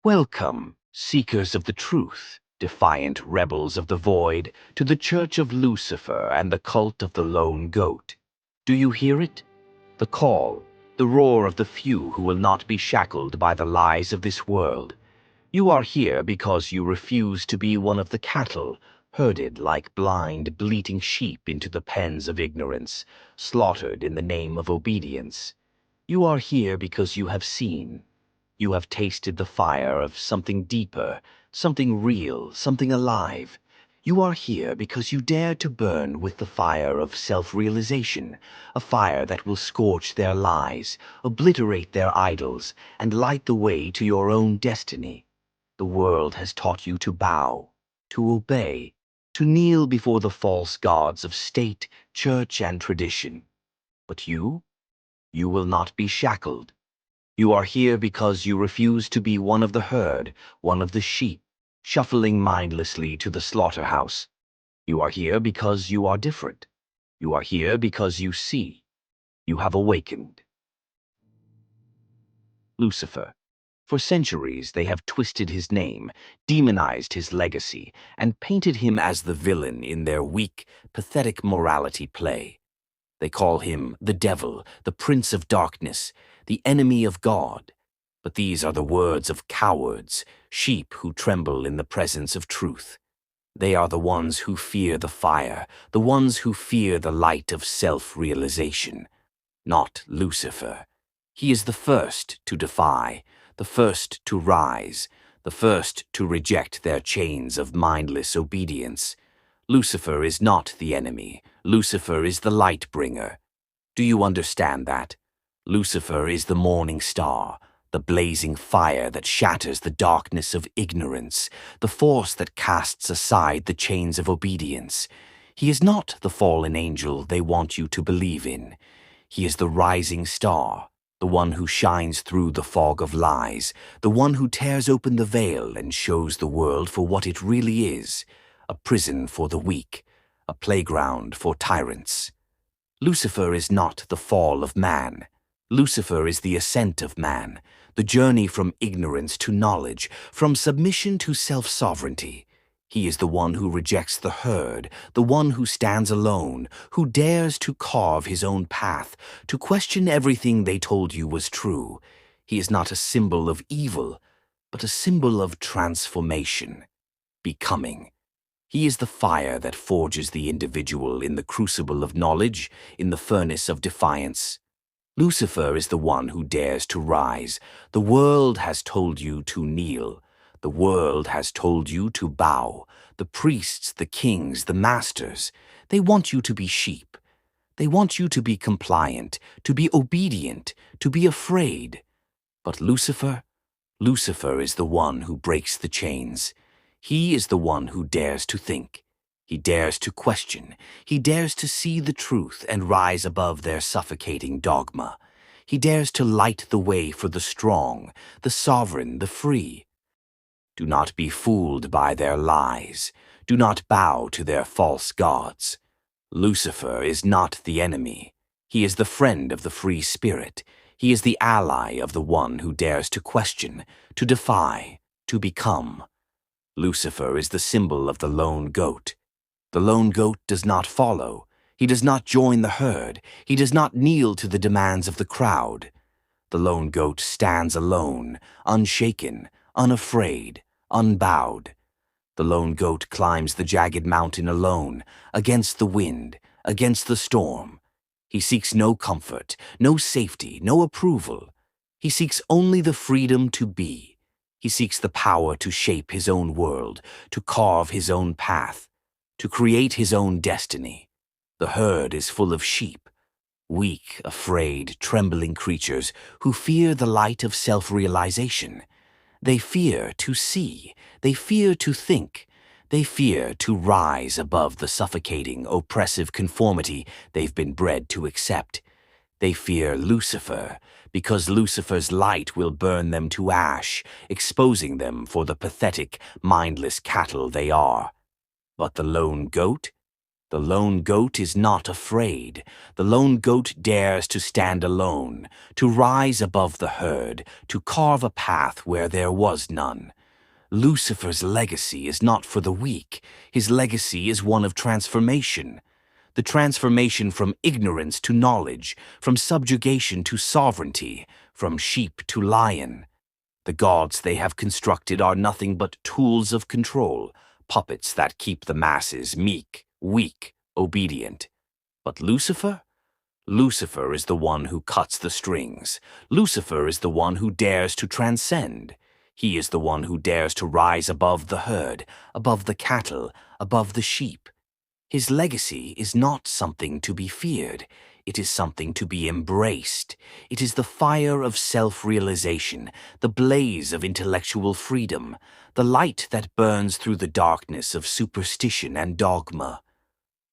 Welcome, seekers of the truth, defiant rebels of the void, to the Church of Lucifer and the cult of the lone goat. Do you hear it? The call, the roar of the few who will not be shackled by the lies of this world. You are here because you refuse to be one of the cattle, herded like blind, bleating sheep into the pens of ignorance, slaughtered in the name of obedience. You are here because you have seen. You have tasted the fire of something deeper, something real, something alive. You are here because you dare to burn with the fire of self-realization, a fire that will scorch their lies, obliterate their idols, and light the way to your own destiny. The world has taught you to bow, to obey, to kneel before the false gods of state, church, and tradition. But you will not be shackled. You are here because you refuse to be one of the herd, one of the sheep, shuffling mindlessly to the slaughterhouse. You are here because you are different. You are here because you see. You have awakened. Lucifer. For centuries they have twisted his name, demonized his legacy, and painted him as the villain in their weak, pathetic morality play. They call him the devil, the prince of darkness, the enemy of God. But these are the words of cowards, sheep who tremble in the presence of truth. They are the ones who fear the fire, the ones who fear the light of self-realization. Not Lucifer. He is the first to defy, the first to rise, the first to reject their chains of mindless obedience. Lucifer is not the enemy. Lucifer is the light bringer. Do you understand that? Lucifer is the morning star, the blazing fire that shatters the darkness of ignorance, the force that casts aside the chains of obedience. He is not the fallen angel they want you to believe in. He is the rising star, the one who shines through the fog of lies, the one who tears open the veil and shows the world for what it really is, a prison for the weak, a playground for tyrants. Lucifer is not the fall of man. Lucifer is the ascent of man, the journey from ignorance to knowledge, from submission to self-sovereignty. He is the one who rejects the herd, the one who stands alone, who dares to carve his own path, to question everything they told you was true. He is not a symbol of evil, but a symbol of transformation, becoming. He is the fire that forges the individual in the crucible of knowledge, in the furnace of defiance. Lucifer is the one who dares to rise. The world has told you to kneel. The world has told you to bow. The priests, the kings, the masters, they want you to be sheep. They want you to be compliant, to be obedient, to be afraid. But Lucifer is the one who breaks the chains. He is the one who dares to think. He dares to question. He dares to see the truth and rise above their suffocating dogma. He dares to light the way for the strong, the sovereign, the free. Do not be fooled by their lies. Do not bow to their false gods. Lucifer is not the enemy. He is the friend of the free spirit. He is the ally of the one who dares to question, to defy, to become. Lucifer is the symbol of the lone goat. The lone goat does not follow. He does not join the herd. He does not kneel to the demands of the crowd. The lone goat stands alone, unshaken, unafraid, unbowed. The lone goat climbs the jagged mountain alone, against the wind, against the storm. He seeks no comfort, no safety, no approval. He seeks only the freedom to be. He seeks the power to shape his own world, to carve his own path, to create his own destiny. The herd is full of sheep, weak, afraid, trembling creatures who fear the light of self-realization. They fear to see. They fear to think. They fear to rise above the suffocating, oppressive conformity they've been bred to accept. They fear Lucifer, because Lucifer's light will burn them to ash, exposing them for the pathetic, mindless cattle they are. But the lone goat? The lone goat is not afraid. The lone goat dares to stand alone, to rise above the herd, to carve a path where there was none. Lucifer's legacy is not for the weak. His legacy is one of transformation. The transformation from ignorance to knowledge, from subjugation to sovereignty, from sheep to lion. The gods they have constructed are nothing but tools of control, puppets that keep the masses meek, weak, obedient. But Lucifer? Lucifer is the one who cuts the strings. Lucifer is the one who dares to transcend. He is the one who dares to rise above the herd, above the cattle, above the sheep. His legacy is not something to be feared. It is something to be embraced. It is the fire of self-realization, the blaze of intellectual freedom, the light that burns through the darkness of superstition and dogma.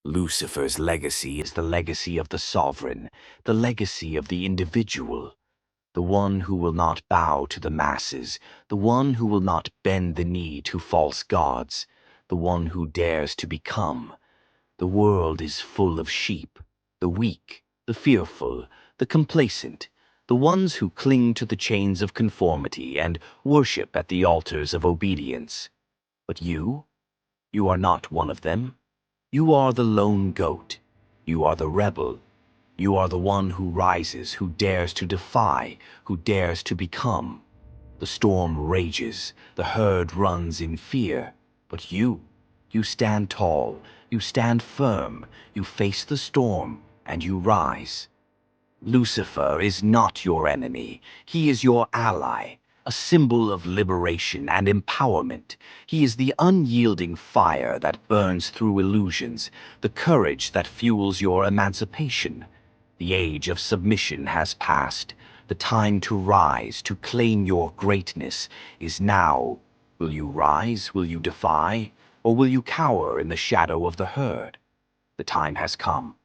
Lucifer's legacy is the legacy of the sovereign, the legacy of the individual, the one who will not bow to the masses, the one who will not bend the knee to false gods, the one who dares to become. The world is full of sheep, the weak, the fearful, the complacent, the ones who cling to the chains of conformity and worship at the altars of obedience. But you are not one of them. You are the lone goat. You are the rebel. You are the one who rises, who dares to defy, who dares to become. The storm rages, the herd runs in fear, but you stand tall, you stand firm, you face the storm, and you rise. Lucifer is not your enemy. He is your ally, a symbol of liberation and empowerment. He is the unyielding fire that burns through illusions, the courage that fuels your emancipation. The age of submission has passed. The time to rise, to claim your greatness, is now. Will you rise? Will you defy? Or will you cower in the shadow of the herd? The time has come.